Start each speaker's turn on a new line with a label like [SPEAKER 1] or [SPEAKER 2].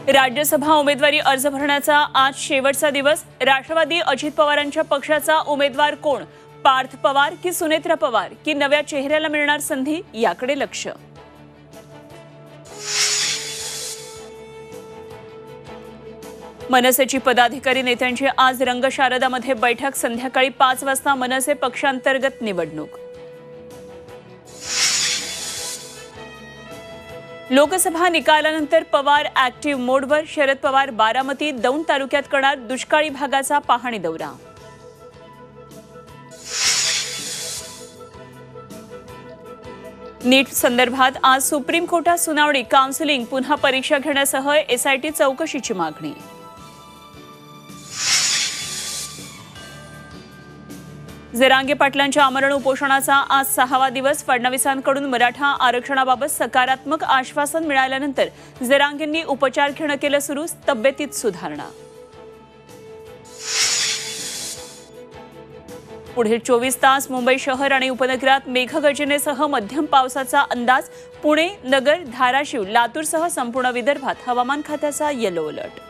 [SPEAKER 1] राज्यसभा उमेदवारी अर्ज भरण्याचा आज शेवटचा दिवस। राष्ट्रवादी अजित पवारांच्या पक्षाचा उमेदवार कोण? पार्थ पवार की सुनेत्रा पवार की नव्या चेहऱ्याला मिळणार संधी, याकडे लक्ष। मनसेची पदाधिकारी नेत्यांची आज रंगशारदामध्ये बैठक। संध्याकाळी 5 वाजता मनसे पक्षांतर्गत निवडणूक। लोकसभा निकालानंतर पवार ऍक्टिव्ह मोडवर। शरद पवार बारामती दौंड तालुक्यात करणार दुष्काळी भागाचा पाहणी दौरा। नीट संदर्भात आज सुप्रीम कोर्टात सुनावणी। काउन्सिलिंग पुन्हा परीक्षा घेण्यासह एसआयटी चौकशीची मागणी। जरांगे पाटलांच्या आमरण उपोषणाचा आज 6वा दिवस। फडणवीसांकडून मराठा आरक्षणाबाबत सकारात्मक आश्वासन मिळाल्यानंतर जरांगेंनी उपचार घेणं केलं सुरू। तब्येतीत सुधारणा। पुढील 24 तास मुंबई शहर आणि उपनगरात मेघगर्जनेसह मध्यम पावसाचा अंदाज। पुणे, नगर, धाराशिव, लातूरसह संपूर्ण विदर्भात हवामान खात्याचा येलो अलर्ट।